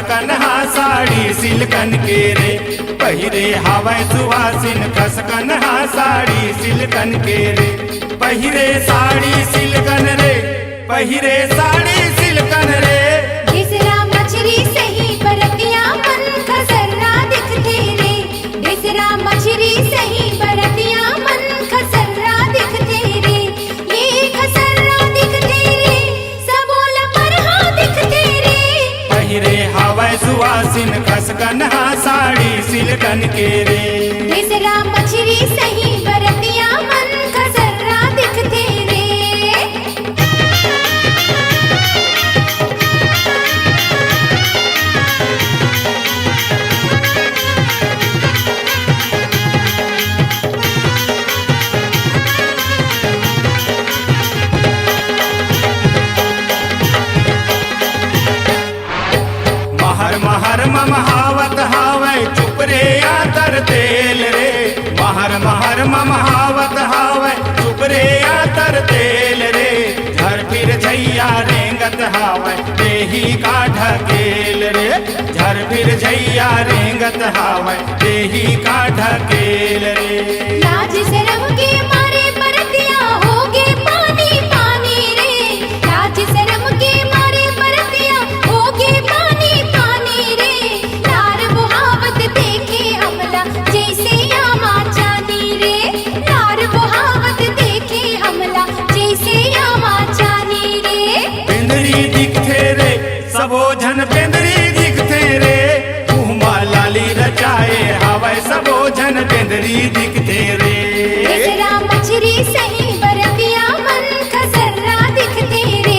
खसकन हा साड़ी सिल्कन के रे। पहिरे हवै सुवासिन खसकन हा साड़ी सिल्कन के रे। पहिरे साड़ी सिल्कन रे, पहिरे साड़ी सिल्कन रे। ढिसरा मछरी सही बरतिया मन खसर्रा दिखते रे। ढिसरा मछरी सही बरतिया मन खसर्रा दिखते रे। ये खसर्रा दिखते रे, सबोल परहा दिखते रे। पहिरे हवै सुवासिन खसकन हा साड़ी सिल्कन के रे। ढिसरा मछरी सही बरतिया मन खसर्रा दिखते रे। महर महर ममहावत हावै चुप रे आतर तेल रे। महर महर ममहावत हावै चुप रे आतर तेल रे। झर फिर झैया रेंगत हावै देही का ढकेल रे। झर फिर झैया रेंगत हावै देही का ढकेल रे। लाज शरम के मारे बरतिया होगे पानी पानी रे। लाज शरम के मारे बरतिया होगे पानी पानी रे। लार बुहावत देखे हमला जैसे यामा चानी रे। लार बुहावत देखे हमला जैसे यामा चानी रे। बेंदरी दिखते रे सबो झन बेंदरी दिखते रे। मुहमा लाली रचाए हावै सबो झन बेंदरी दिखते रे। ढिसरा मछरी सही बरतिया मन खसर्रा दिखते रे।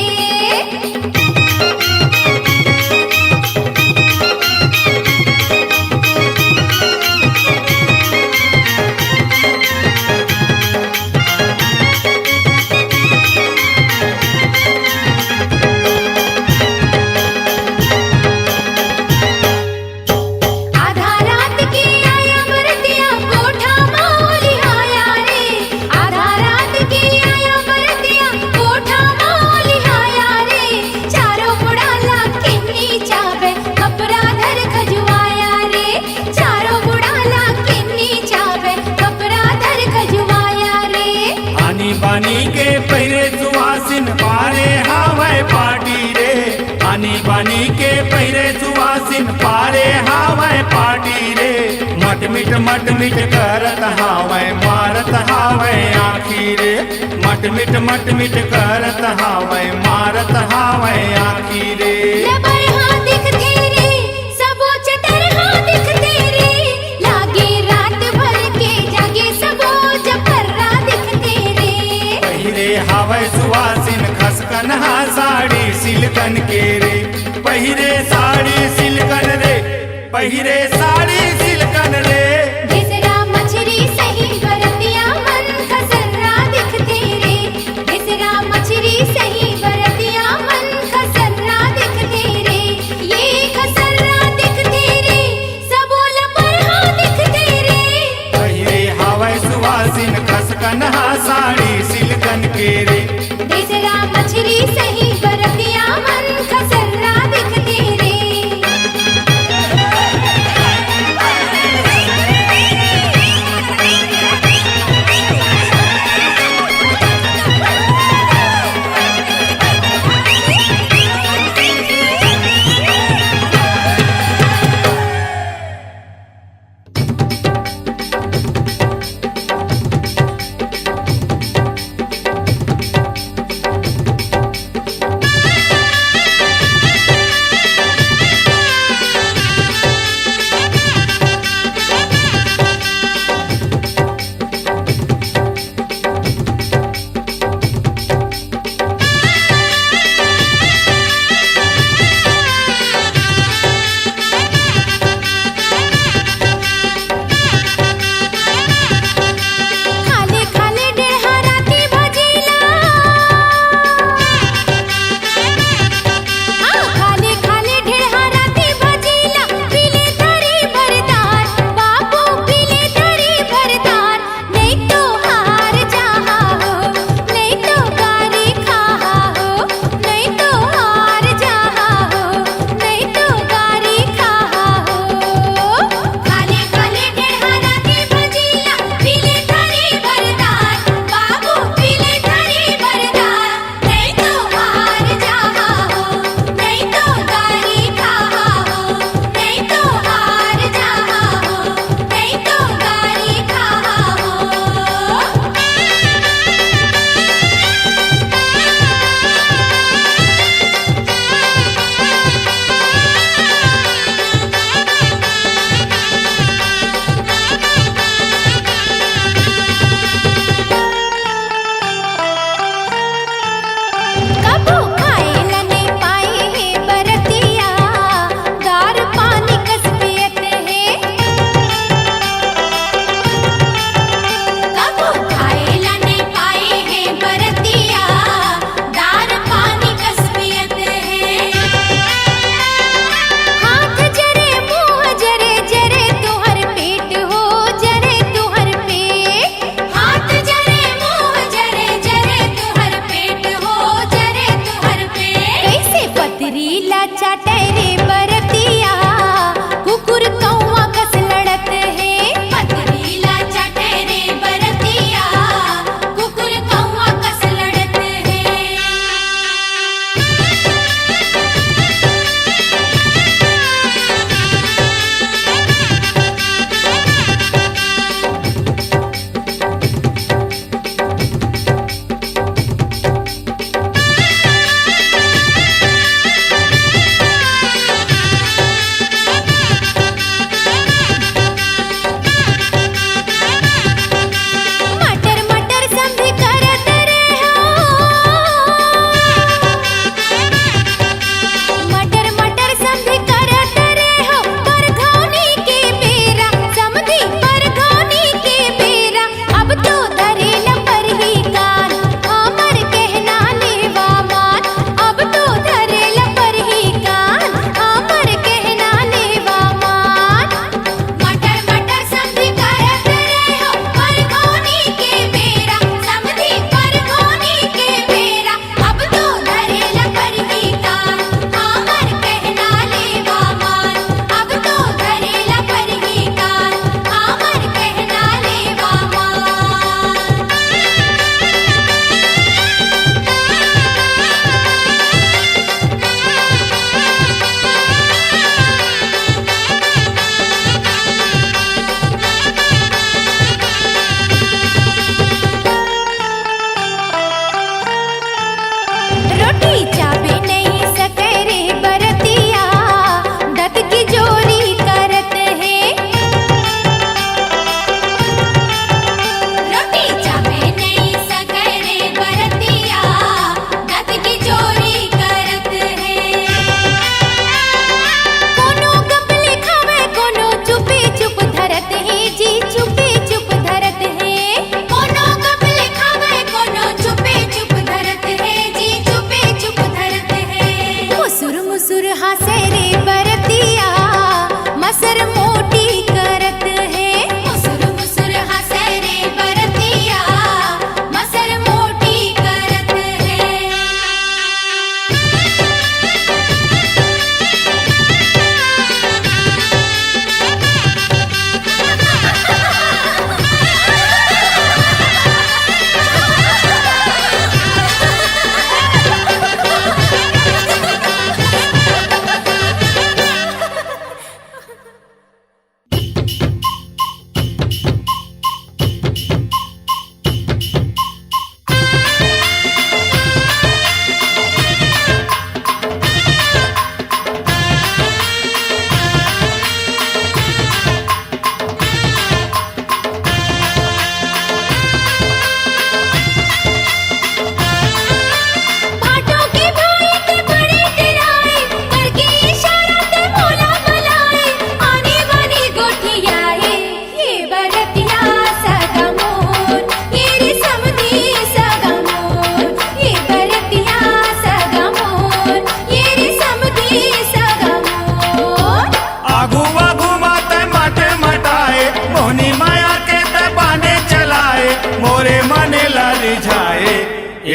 आधा रात के आया बरतिया कोठा मौली आया रे। आधा रात के आया बरतिया कोठा मौली आया रे। चारों बुढ़ाला किन्नी चावे कपड़ा धर खजुआया रे। चारों बुढ़ाला किन्नी चावे कपड़ा धर खजुआया रे। आनी बानी के पहिरे सुवासिन पारे हावै पाटी रे। आनी बानी के पहिरे सुवासिन पारे हावै पाटी रे। मट मिट करत हावै मारत हावै आखी रे। मट मिट करत हावै मारत हावै आखी रे। लबरहा दिखते रे, सबो चतरहा दिखते रे। लागे रात भर के जागे सबो जफर्रा दिखते रे। पहिरे हावै सुवासिन खसकन हा साड़ी सिल्कन के रे। पहिरे साड़ी सिल्कन रे, पहिरे साड़ी सिल्कन रे। ढिसरा मछरी सही बरतिया मन खसर्रा दिखते रे। ढिसरा मछरी सही बरतिया मन खसर्रा दिखते रे। ये खसर्रा दिखते रे, सबोल परहा दिखते रे। पहिरे हावै सुवासिन खसकन हा साड़ी सिल्कन के रे। ढिसरा मछरी सही बरतिया मन खसर्रा दिखते रे।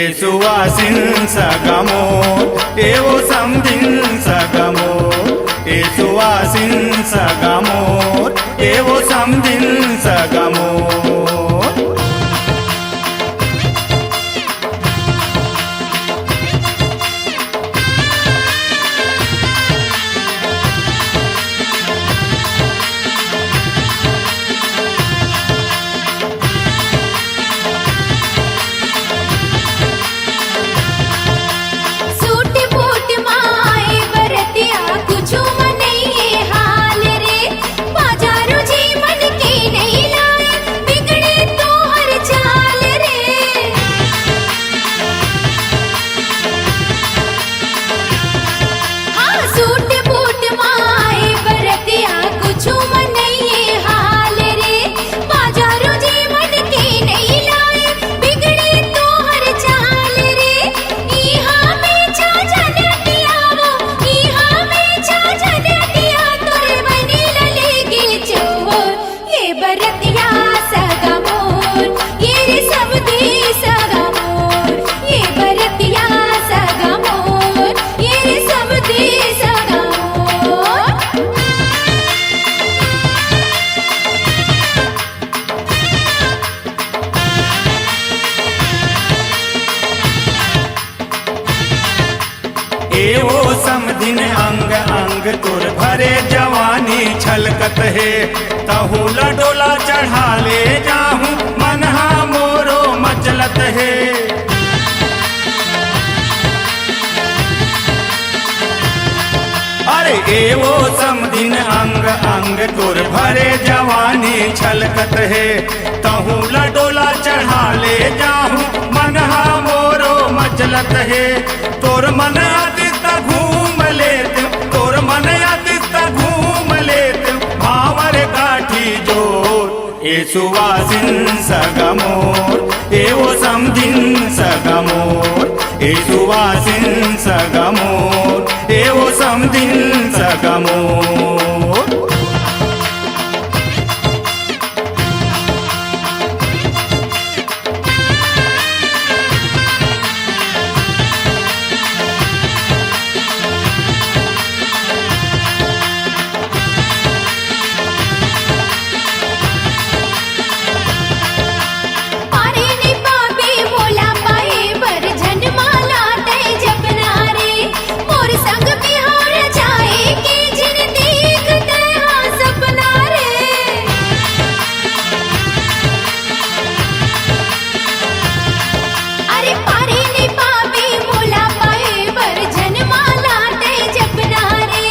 ए सुवासिन सगमो एवो समदिन सगमो ए सुवासिन सगमो एवो समदिन सगमो सूट बूट माए बरतिया कुछु मनइए हाल रे बाजारू जी मन के नहीं लाए बिगड़े तो हर चाल रे हाँ सूट बूट माए बरतिया कुछु मनइए हाल रे बाजारू जी मन के नहीं लाए बिगड़े तो हर चाल रे इहा में चा जनतिया वो इहा में चा जनतिया तोरे बनी ललेगे चोर ये बरतिया सगमोर ये रे सब दे सगमोर ये बरतिया सगमोर ये रे सब दे सगमोर एवो समदिन अंग अंग तुर भरे जवानी छलकत है तहुला डोला चढ़ा ले जाहूं मनहा मोरो मचलत है अरे एवो समदिन अंग अंग तुर भरे जवानी छलकत है तहुला डोला चढ़ा ले जाहूं मनहा मोरो मचलत है तोर मन आदिता घूम लेते तोर मन आदिता घूम लेते भावर काठी जोर ए सुवासिन सगमोर एवो समदिन सगमोर ए सुवासिन सगमोर एवो समदिन सगमोर पारे ने पापे मोला पाए बर जनमाला तय जपना रे मोर संग बिहार जाए के जिन देख तय सपना रे अरे पारे ने पापे मोला पाए बर जनमाला तय जपना रे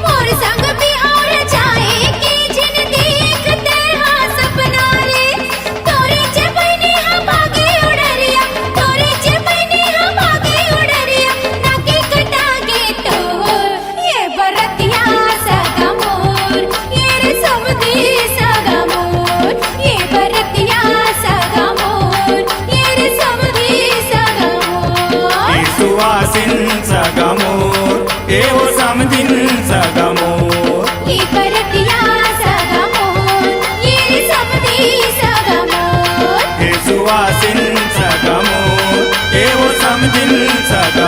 मोर संग बिहार जाए के जिन देख तय सपना रे तोरे जबनी हम भागे उड़रिया तोरे जबनी हम भागे उड़रिया नाके कटा के तो ये बरतिया सगमोर ये रे समदी सगमोर ये बरतिया सगमोर ये रे समदी सगमोर ए सुवासिन सगमोर एवो समदिन सगमोर ये बरतिया सगमोर ये रे समदी सगमोर ए सुवासिन सगमोर एवो समदिन सगमोर